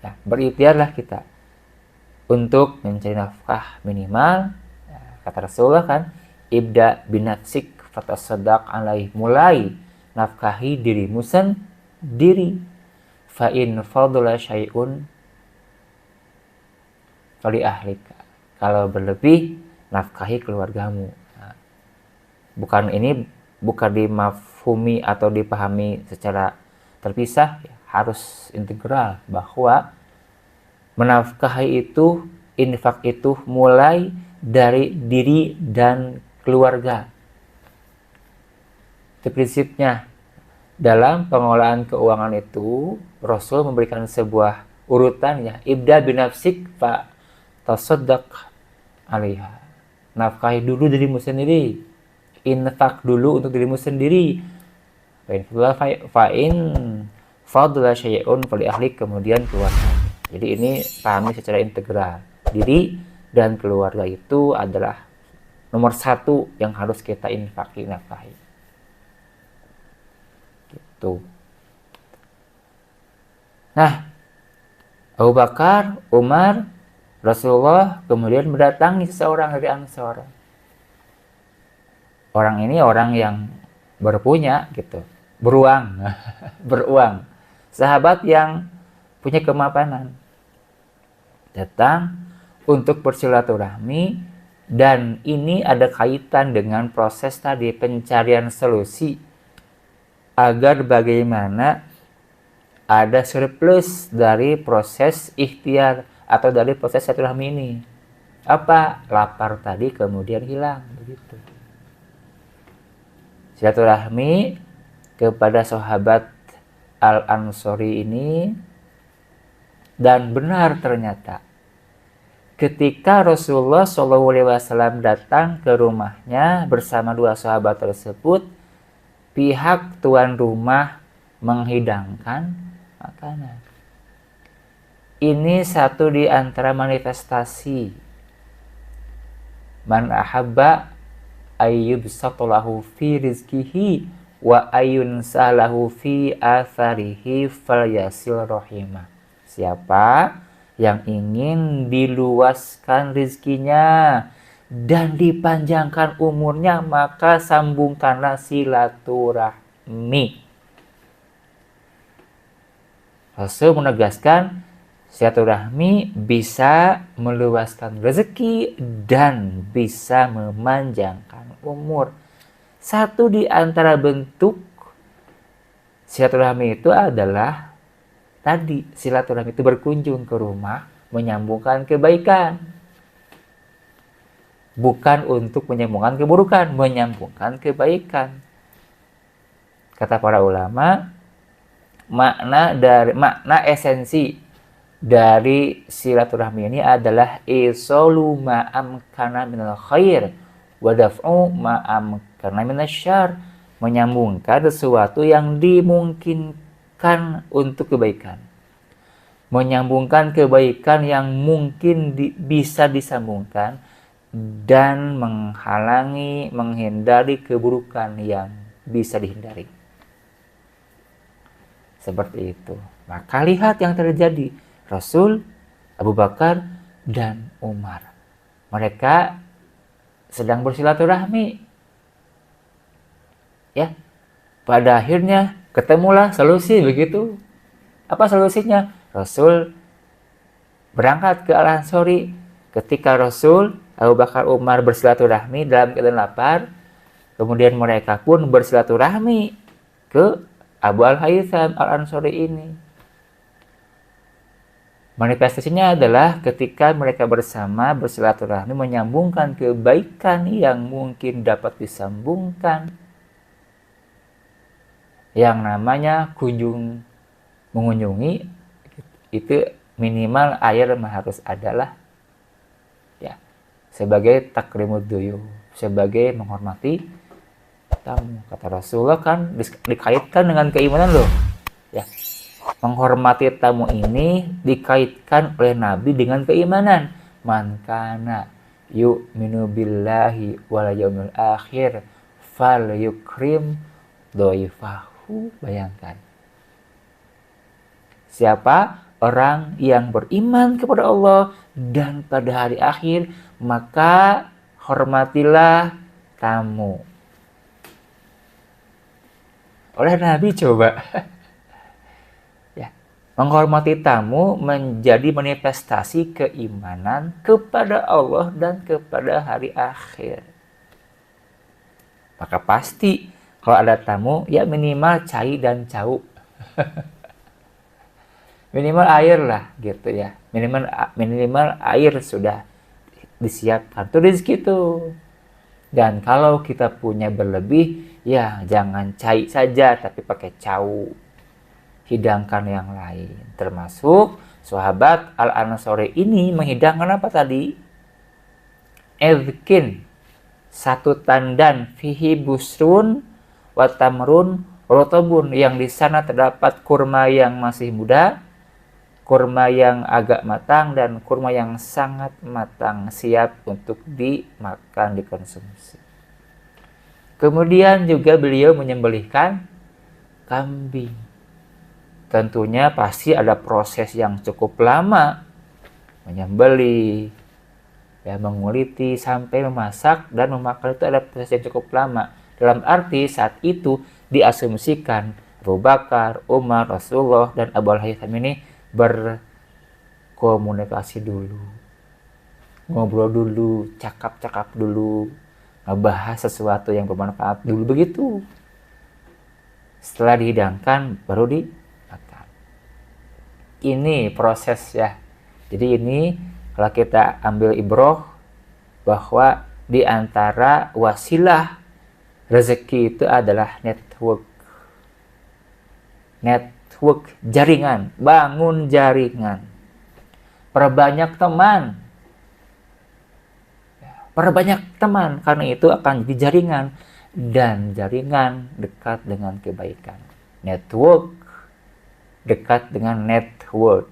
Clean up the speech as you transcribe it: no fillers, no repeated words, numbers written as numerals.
Nah, berikhtiarlah kita untuk mencari nafkah minimal. Kata Rasulullah kan, ibda binafsik fatasaddaq alaih, mulai nafkahi dirimu sendiri. Fa in fadla syai'un fali ahlika. Kalau berlebih, nafkahi keluargamu. Nah, bukan dimafhumi atau dipahami secara terpisah, harus integral, bahwa menafkahi itu, infak itu mulai dari diri dan keluarga. Itu prinsipnya. Dalam pengelolaan keuangan itu, Rasul memberikan sebuah urutan, ya, ibda binafsik fa tasaddaq alaiha. Nafkahi dulu dirimu sendiri. Infak dulu untuk dirimu sendiri. Fa'in fadla syai'un fali ahlik, kemudian keluarga. Jadi ini pahami secara integral. Diri dan keluarga itu adalah nomor satu yang harus kita nafkahi. Gitu. Nah, Abu Bakar, Umar, Rasulullah kemudian mendatangi seseorang dari Ansor. Orang ini orang yang berpunya gitu, beruang, beruang. Sahabat yang punya kemapanan. Datang untuk bersilaturahmi, dan ini ada kaitan dengan proses tadi, pencarian solusi agar bagaimana ada surplus dari proses ikhtiar atau dari proses silaturahmi ini. Apa? Lapar tadi kemudian hilang, begitu. Silaturahmi kepada sahabat Al-Ansori ini, dan benar ternyata ketika Rasulullah SAW datang ke rumahnya bersama dua sahabat tersebut, pihak tuan rumah menghidangkan makanan. Ini satu di antara manifestasi man ahabba ayyubsatulahu fi rizkihi wa ayunsalahu fi atharihi falyasil rahimah. Siapa yang ingin diluaskan rizkinya dan dipanjangkan umurnya, maka sambungkanlah silaturahmi. Rasul menegaskan silaturahmi bisa meluaskan rezeki dan bisa memanjangkan umur. Satu di antara bentuk silaturahmi itu adalah tadi, silaturahmi itu berkunjung ke rumah, menyambungkan kebaikan. Bukan untuk menyambungkan keburukan, menyambungkan kebaikan. Kata para ulama, makna esensi dari silaturahmi ini adalah isolu ma'amkana minal khair wa daf'u ma'amkana minasyar, menyambungkan sesuatu yang dimungkinkan untuk kebaikan, menyambungkan kebaikan yang mungkin bisa disambungkan, dan menghindari keburukan yang bisa dihindari. Seperti itu. Maka lihat yang terjadi. Rasul, Abu Bakar, dan Umar. Mereka sedang bersilaturahmi. Ya. Pada akhirnya ketemulah solusi, begitu. Apa solusinya? Rasul berangkat ke Al-Ansori. Ketika Rasul, Abu Bakar, Umar bersilaturahmi dalam keadaan lapar, kemudian mereka pun bersilaturahmi ke Abu Al-Haytham Al-Ansori ini. Manifestasinya adalah ketika mereka bersama bersilaturahmi, menyambungkan kebaikan yang mungkin dapat disambungkan. Yang namanya mengunjungi, itu minimal air harus adalah, ya, sebagai takrimud duyuh, sebagai menghormati tamu. Kata Rasulullah kan dikaitkan dengan keimanan loh, ya. Menghormati tamu ini dikaitkan oleh Nabi dengan keimanan. Man kana yu'minu billahi wal yaumil akhir fal yukrim dhaifahu. Bayangkan, siapa orang yang beriman kepada Allah dan pada hari akhir, maka hormatilah tamu. Oleh Nabi coba ya, menghormati tamu menjadi manifestasi keimanan kepada Allah dan kepada hari akhir. Maka pasti kalau ada tamu ya minimal cai dan cau. Minimal air lah gitu ya. Minimal air sudah disiapkan. Itu rezeki tuh. Dan kalau kita punya berlebih, ya jangan cai saja tapi pakai cau. Hidangkan yang lain. Termasuk sahabat Al-Ansori ini menghidangkan apa tadi? Edkin. Satu tandan fihi busrun watamrun rotobun, yang di sana terdapat kurma yang masih muda, kurma yang agak matang, dan kurma yang sangat matang siap untuk dimakan, dikonsumsi. Kemudian juga beliau menyembelihkan kambing. Tentunya pasti ada proses yang cukup lama menyembelih, ya, menguliti sampai memasak dan memakan, itu ada proses yang cukup lama. Dalam arti saat itu diasumsikan Abu Bakar, Umar, Rasulullah, dan Abu Haytham ini berkomunikasi dulu, ngobrol dulu, cakap-cakap dulu, ngebahas sesuatu yang bermanfaat dulu, begitu. Setelah dihidangkan baru dimakan. Ini proses ya. Jadi ini kalau kita ambil ibroh bahwa di antara wasilah rezeki itu adalah network, jaringan, bangun jaringan, perbanyak teman, karena itu akan jadi jaringan, dan jaringan dekat dengan kebaikan. Network dekat dengan network.